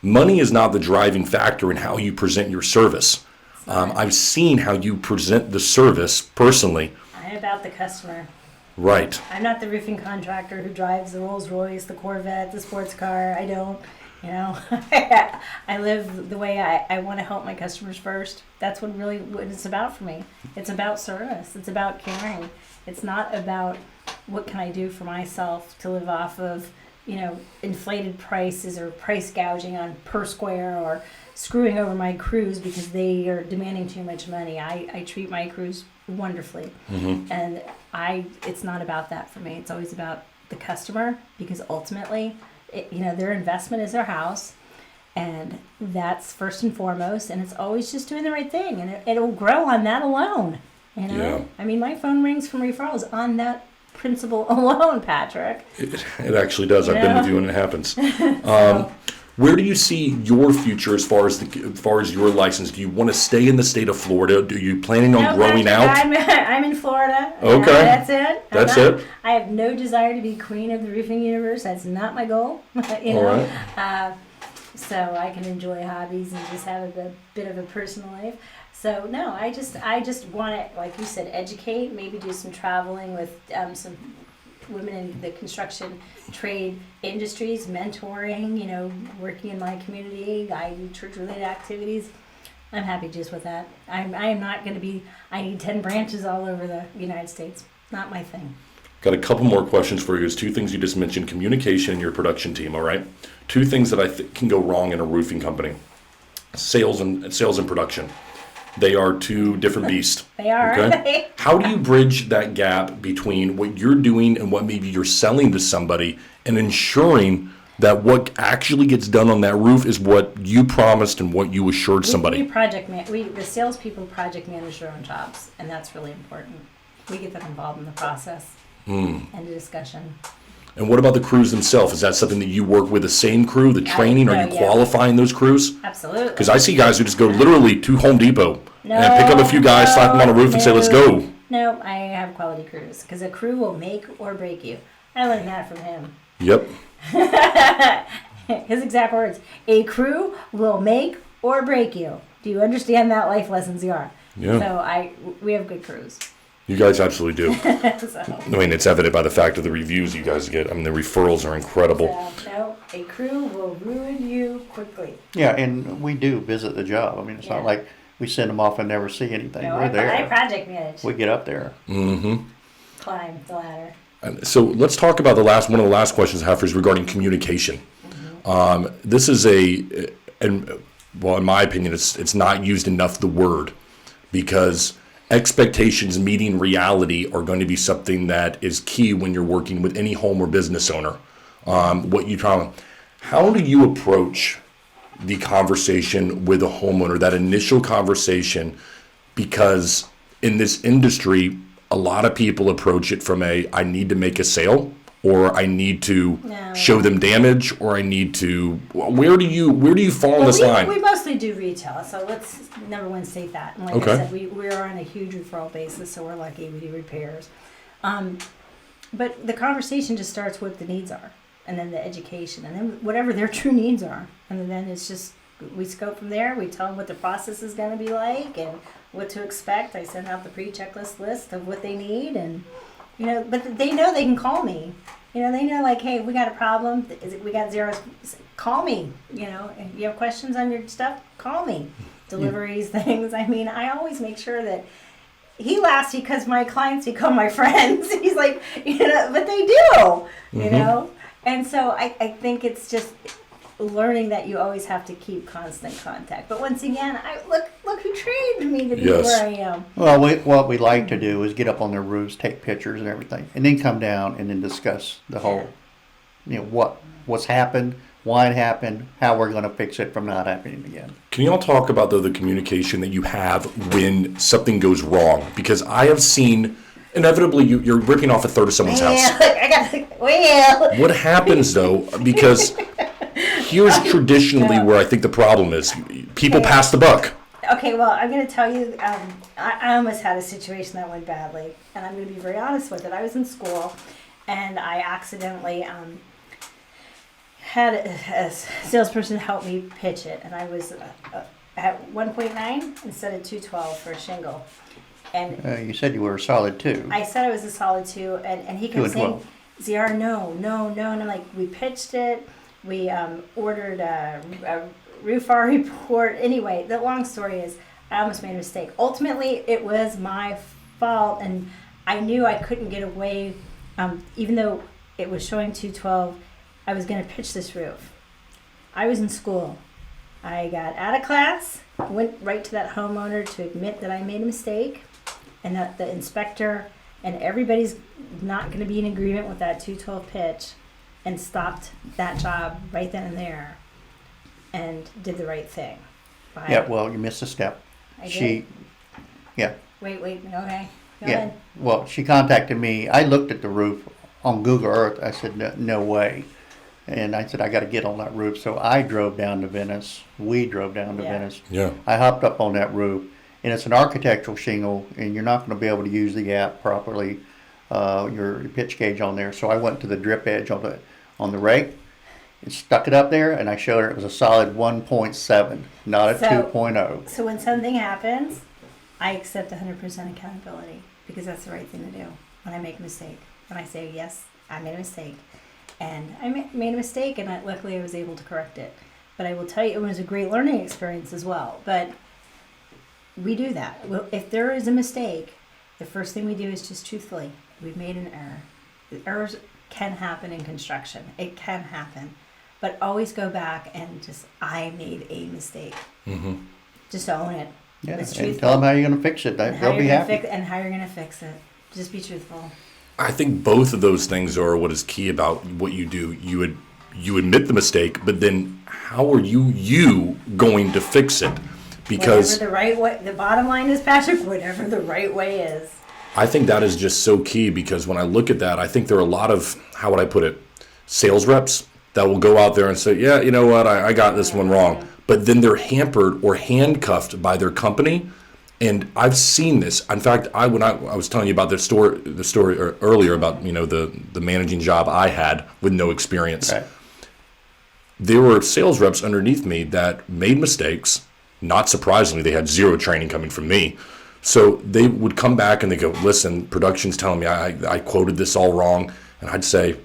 Money is not the driving factor in how you present your service. I've seen how you present the service personally. I'm about the customer. Right. I'm not the roofing contractor who drives the Rolls Royce, the Corvette, the sports car. I don't, I live the way I want to help my customers first. That's what it's about for me. It's about service. It's about caring. It's not about what can I do for myself to live off of, inflated prices or price gouging on per square or screwing over my crews because they are demanding too much money. I treat my crews wonderfully. Mm-hmm. And it's not about that for me. It's always about the customer, because ultimately, their investment is their house, and that's first and foremost, and it's always just doing the right thing, and it'll grow on that alone. Yeah. I mean, my phone rings from referrals on that principle alone, Patrick. It actually does. I've been with you when it happens. Where do you see your future as far as your license? Do you want to stay in the state of Florida? Do you planning on growing out? I'm in Florida. Okay. That's it. That's it. I have no desire to be queen of the roofing universe. That's not my goal. All right. So I can enjoy hobbies and just have a bit of a personal life. So no, I just want to, like you said, educate. Maybe do some traveling with some women in the construction trade industries, mentoring, working in my community. I do church-related activities. I'm happy just with that. I am not going to be, I need 10 branches all over the United States. Not my thing. Got a couple more questions for you. There's two things you just mentioned: communication and your production team, all right? Two things that I think can go wrong in a roofing company: sales and production. They are two different beasts. They are, okay? Aren't they? How do you bridge that gap between what you're doing and what maybe you're selling to somebody, and ensuring that what actually gets done on that roof is what you promised and what you assured somebody? The salespeople project manage their own jobs, and that's really important. We get them involved in the process and the discussion. And what about the crews themselves? Is that something that you work with the same crew, the training? Are you qualifying those crews? Absolutely. Because I see guys who just go literally to Home Depot and pick up a few guys, slap them on a roof, and say, let's go. No, I have quality crews, because a crew will make or break you. I learned that from him. Yep. His exact words: a crew will make or break you. Do you understand that life lessons you are? Yeah. So we have good crews. You guys absolutely do. So, I mean, it's evident by the fact of the reviews you guys get. I mean, the referrals are incredible. No, a crew will ruin you quickly. Yeah, and we do visit the job. I mean, it's not like we send them off and never see anything. No, We're there. I project manage. We get up there. Mm-hmm. Climb the ladder. And so let's talk about one of the last questions I have is regarding communication. Mm-hmm. This is in my opinion, it's not used enough, the word, because expectations meeting reality are going to be something that is key when you're working with any home or business owner. How do you approach the conversation with a homeowner, that initial conversation? Because in this industry, a lot of people approach it from I need to make a sale, or I need to show them damage, or I need to. Where do you fall on this line? We mostly do retail, so let's number one state that. And like I said, we are on a huge referral basis, so we're lucky we do repairs. But the conversation just starts with the needs are, and then the education, and then whatever their true needs are, and then it's just we scope from there. We tell them what the process is going to be like and what to expect. I send out the pre-checklist list of what they need, and but they know they can call me. They know, like, hey, we got a problem. We got zeros. Call me. If you have questions on your stuff, call me. Deliveries, things. I mean, I always make sure that he laughs because my clients become my friends. He's like, but they do, And so I think it's just learning that you always have to keep constant contact. But once again, look who trained me to be where I am. Well, what we like to do is get up on their roofs, take pictures and everything, and then come down and then discuss the whole what's happened, why it happened, how we're going to fix it from not happening again. Can you all talk about the communication that you have when something goes wrong? Because I have seen, inevitably, you're ripping off a third of someone's house. What happens, though, because here's traditionally where I think the problem is. People pass the buck. Okay, well, I'm going to tell you, I almost had a situation that went badly, and I'm going to be very honest with it. I was in school, and I accidentally had a salesperson help me pitch it, and I was at 1.9 instead of 212 for a shingle. And You said you were a solid 2. I said I was a solid 2, and he 2 kept and saying, 12. ZR, no, and I'm like, we pitched it, we ordered a RUFAR report. Anyway, the long story is, I almost made a mistake. Ultimately, it was my fault, and I knew I couldn't get away, even though it was showing 212, I was going to pitch this roof. I was in school. I got out of class, went right to that homeowner to admit that I made a mistake, and that the inspector and everybody's not going to be in agreement with that 212 pitch, and stopped that job right then and there and did the right thing. Yeah, well, you missed a step. I did? Yeah. Wait, okay. Go Yeah. ahead. Well, she contacted me. I looked at the roof on Google Earth. I said, no way. And I said, I got to get on that roof. So I drove down to Venice. We drove down to Yeah. Venice. Yeah. I hopped up on that roof. And it's an architectural shingle, and you're not going to be able to use the app properly, your pitch gauge on there. So I went to the drip edge on the rake and stuck it up there, and I showed her it was a solid 1.7, not a 2.0. So when something happens, I accept 100% accountability, because that's the right thing to do when I make a mistake. When I say, yes, I made a mistake. And I made a mistake, and luckily I was able to correct it. But I will tell you, it was a great learning experience as well. But we do that. Well, if there is a mistake, the first thing we do is just truthfully, we've made an error. Errors can happen in construction. It can happen. But always go back and just, I made a mistake. Mm-hmm. Just own it. Yeah, It's and truthful. tell them how you're going to fix it. They'll be happy. And how you're going to fix it. Just be truthful. I think both of those things are what is key about what you do. You admit the mistake, but then how are you going to fix it? Because whatever the right way, the bottom line is, Patrick, whatever the right way is. I think that is just so key, because when I look at that, I think there are a lot of, how would I put it, sales reps that will go out there and say, yeah, you know what, I got this one wrong. But then they're hampered or handcuffed by their company. And I've seen this. In fact, when I was telling you about the story earlier about, the managing job I had with no experience. Right. There were sales reps underneath me that made mistakes. Not surprisingly, they had zero training coming from me. So they would come back and they go, listen, production's telling me I quoted this all wrong. And I'd say,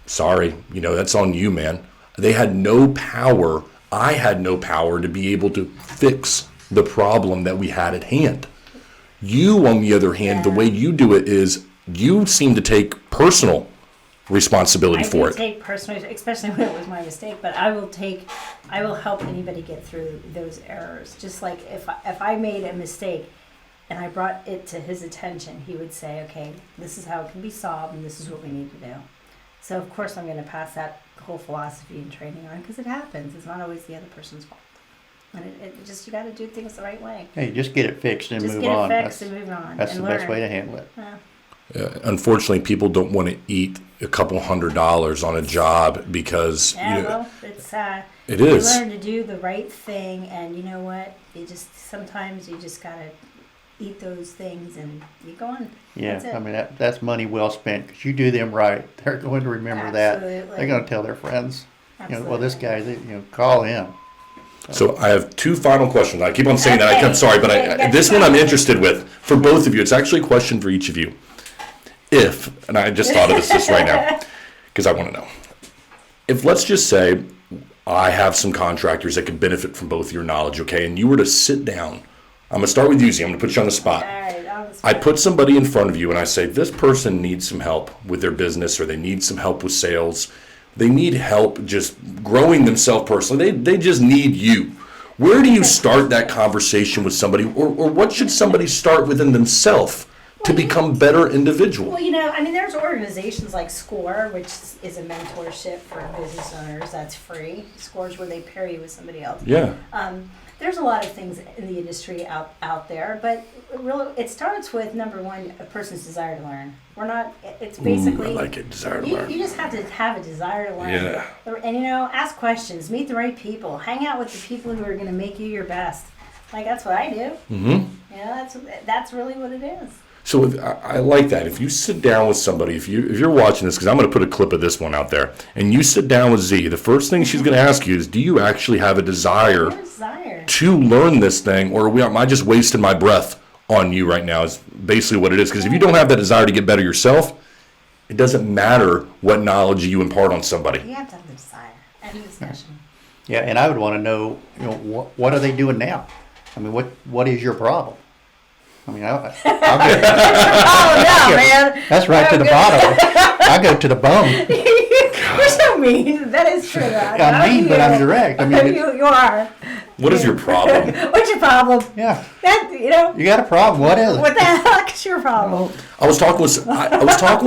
sorry, that's on you, man. They had no power. I had no power to be able to fix the problem that we had at hand. You, on the other hand, the way you do it is you seem to take personal responsibility for it. I take personal, especially when it was my mistake, but I will help anybody get through those errors. Just like if I made a mistake and I brought it to his attention, he would say, okay, this is how it can be solved and this is what we need to do. So of course I'm going to pass that whole philosophy and training on, because it happens. It's not always the other person's fault. And it just, you got to do things the right way. Hey, just get it fixed and Just move get on. it fixed and move on. That's and the learn. best way to handle it. Yeah. Unfortunately, people don't want to eat a couple $100 on a job because Yeah, well, it's it you is. learn to do the right thing, and you know what? Sometimes you just gotta eat those things and you go on. Yeah, That's it. I mean, that's money well spent, because you do them right, they're going to remember that. Absolutely. They're going to tell their friends. Well, this Absolutely. guy, call him. So I have two final questions. I keep on saying that. I'm Okay. sorry, but Okay, this one I'm interested with for both of you. It's actually a question for each of you. And I just thought of this just right now because I want to know. If, let's just say, I have some contractors that could benefit from both your knowledge, okay, and you were to sit down. I'm going to start with you, Z. I'm going to put you on the spot. All right, I put somebody in front of you and I say, this person needs some help with their business, or they need some help with sales. They need help just growing themselves personally. They just need you. Where do you start that conversation with somebody, or what should somebody start within themselves to become better individual. Well, I mean, there's organizations like SCORE, which is a mentorship for business owners. That's free. SCORE's where they pair you with somebody else. Yeah. There's a lot of things in the industry out there, but really, it starts with number one, a person's desire to learn. It's basically. I like it. Desire to you, learn. You just have to have a desire to learn. Yeah. And ask questions, meet the right people, hang out with the people who are going to make you your best. Like, that's what I do. Mm-hmm. That's really what it is. So I like that. If you sit down with somebody, if you're watching this, because I'm going to put a clip of this one out there, and you sit down with Z, the first thing she's going to ask you is, do you actually have a desire to learn this thing, or am I just wasting my breath on you right now is basically what it is. Because if you don't have that desire to get better yourself, it doesn't matter what knowledge you impart on somebody. You have to have the desire and the discussion. Yeah, and I would want to know, what are they doing now? I mean, what is your problem? I mean, I'll go, Oh no, man! that's right to the bottom. I go to the bone. You're so mean. That is true. I'm mean, but I'm direct. I mean, you are. What is your problem? What's your problem? Yeah. You got a problem. What is it? What the heck's your problem? I was talking with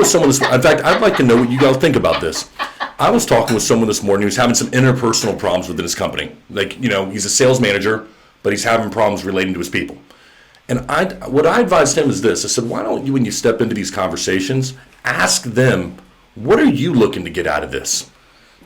someone this. In fact, I'd like to know what you guys think about this. I was talking with someone this morning who's having some interpersonal problems within his company. Like, he's a sales manager, but he's having problems relating to his people. And what I advised him is this. I said, why don't you, when you step into these conversations, ask them, what are you looking to get out of this?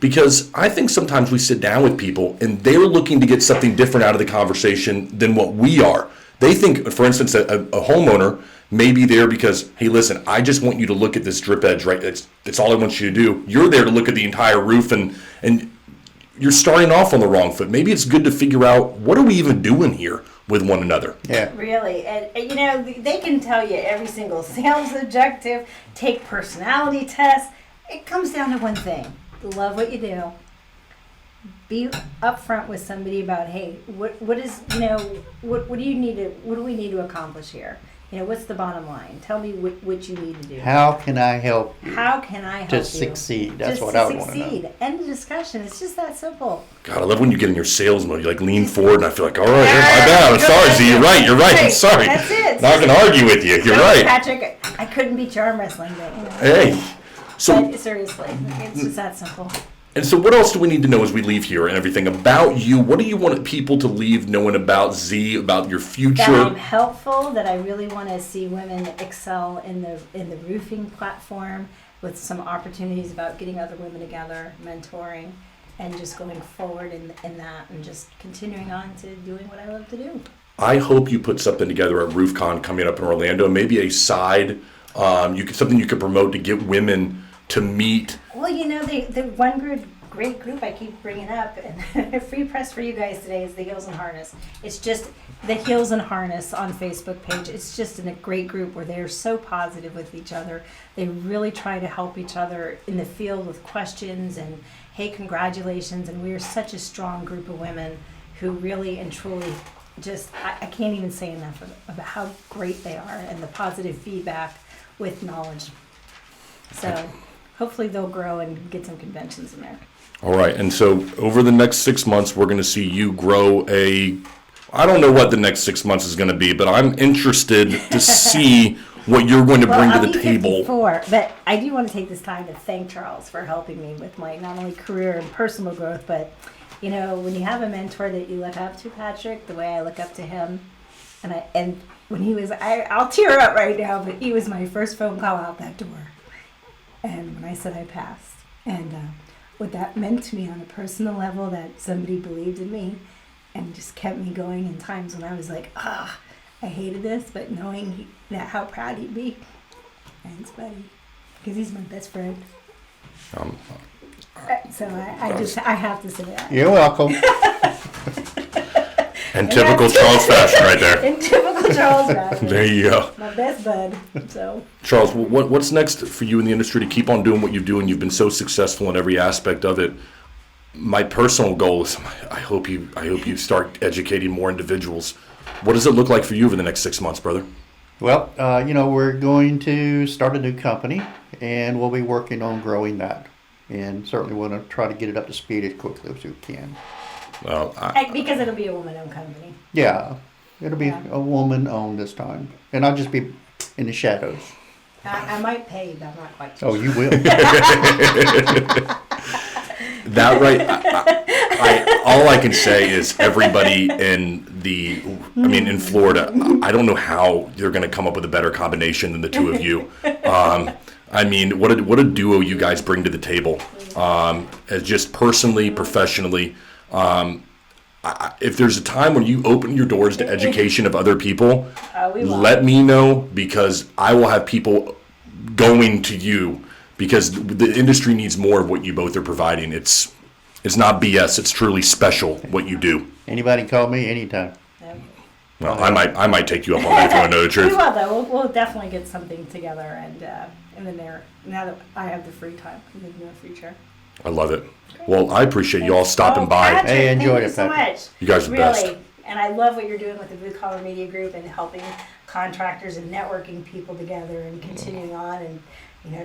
Because I think sometimes we sit down with people and they're looking to get something different out of the conversation than what we are. They think, for instance, a homeowner may be there because, hey, listen, I just want you to look at this drip edge, right? That's all I want you to do. You're there to look at the entire roof and you're starting off on the wrong foot. Maybe it's good to figure out, what are we even doing here with one another? Yeah. Really. And they can tell you every single sales objective, take personality tests. It comes down to one thing. Love what you do. Be upfront with somebody about, hey, what do you need to, what do we need to accomplish here? What's the bottom line? Tell me what you need to do. How can I help you? How can I help to you? succeed? That's Just what to I would want to know. succeed. End of discussion. It's just that simple. God, I love when you get in your sales mode. You lean forward, and I feel like, all right, my bad. I'm sorry, Z. You're right. I'm sorry. That's it. Not going to argue with you. You're right. Patrick, I couldn't beat your arm wrestling, but Hey. So, but seriously, it's just that simple. and so what else do we need to know as we leave here and everything about you? What do you want people to leave knowing about Z, about your future? That I'm helpful, that I really want to see women excel in the roofing platform with some opportunities about getting other women together, mentoring, and just going forward in that and just continuing on to doing what I love to do. I hope you put something together at RoofCon coming up in Orlando, maybe a side, something you could promote to get women to meet. Well, the one great group I keep bringing up, and free press for you guys today, is the Heels and Harness. It's just the Heels and Harness on Facebook page. It's just a great group where they're so positive with each other. They really try to help each other in the field with questions and, hey, congratulations. And we are such a strong group of women who really and truly just, I can't even say enough about how great they are and the positive feedback with knowledge. So hopefully they'll grow and get some conventions in there. All right, and so over the next 6 months, we're going to see you grow I don't know what the next 6 months is going to be, but I'm interested to see what you're going to bring to the table. 54, but I do want to take this time to thank Charles for helping me with my not only career and personal growth, but when you have a mentor that you look up to, Patrick, the way I look up to him, and when he was, I'll tear up right now, but he was my first phone call out that door. And when I said I passed, and what that meant to me on a personal level, that somebody believed in me and just kept me going in times when I was like, I hated this, but knowing that how proud he'd be. Thanks, buddy, because he's my best friend. So I have to say that. You're welcome. And typical Charles fashion right there. In typical Charles fashion. There you go. My best bud. So. Charles, what's next for you in the industry to keep on doing what you're doing? You've been so successful in every aspect of it. My personal goal is I hope you start educating more individuals. What does it look like for you over the next 6 months, brother? Well, we're going to start a new company, and we'll be working on growing that. And certainly want to try to get it up to speed as quickly as we can. Well, because it'll be a woman-owned company. Yeah, it'll be a woman-owned this time. And I'll just be in the shadows. I might pay, but I'm not quite sure. Oh, you will. That right. All I can say is everybody in Florida, I don't know how you're going to come up with a better combination than the two of you. I mean, what a duo you guys bring to the table. As just personally, professionally. If there's a time when you open your doors to education of other people, let me know, because I will have people going to you, because the industry needs more of what you both are providing. It's not BS. It's truly special what you do. Anybody can call me anytime. Well, I might take you up on that if you want to know the truth. We will, though. We'll definitely get something together, and in the now that I have the free time in the near future. I love it. Well, I appreciate you all stopping by. Patrick, Hey, enjoyed thank it, you so Patrick. much. You guys are the really. best. And I love what you're doing with the Blue Collar Media Group and helping contractors and networking people together and continuing on. And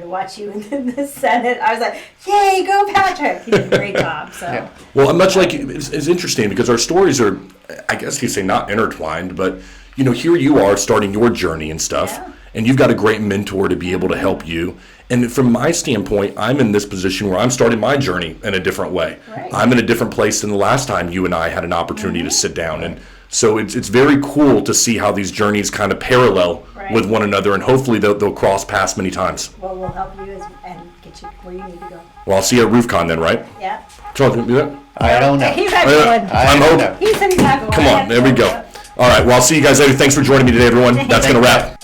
to watch you in the Senate, I was like, yay, go Patrick! You did a great job. So. Yeah. Well, much like it's interesting because our stories are, I guess you say, not intertwined, but here you are starting your journey and stuff, Yeah. and you've got a great mentor to be able to help you. And from my standpoint, I'm in this position where I'm starting my journey in a different way. Right. I'm in a different place than the last time you and I had an opportunity to sit down. And so it's very cool to see how these journeys kind of parallel with one another, and hopefully they'll cross paths many times. Well, we'll help you and get you where you need to go. Well, I'll see you at RoofCon then, right? Yeah. Charles, can you do that? I don't know. He's not I going. I'm don't hoping. know. He said he's not going. Come on, there we go. All right, well, I'll see you guys later. Thanks for joining me today, everyone. That's going to wrap.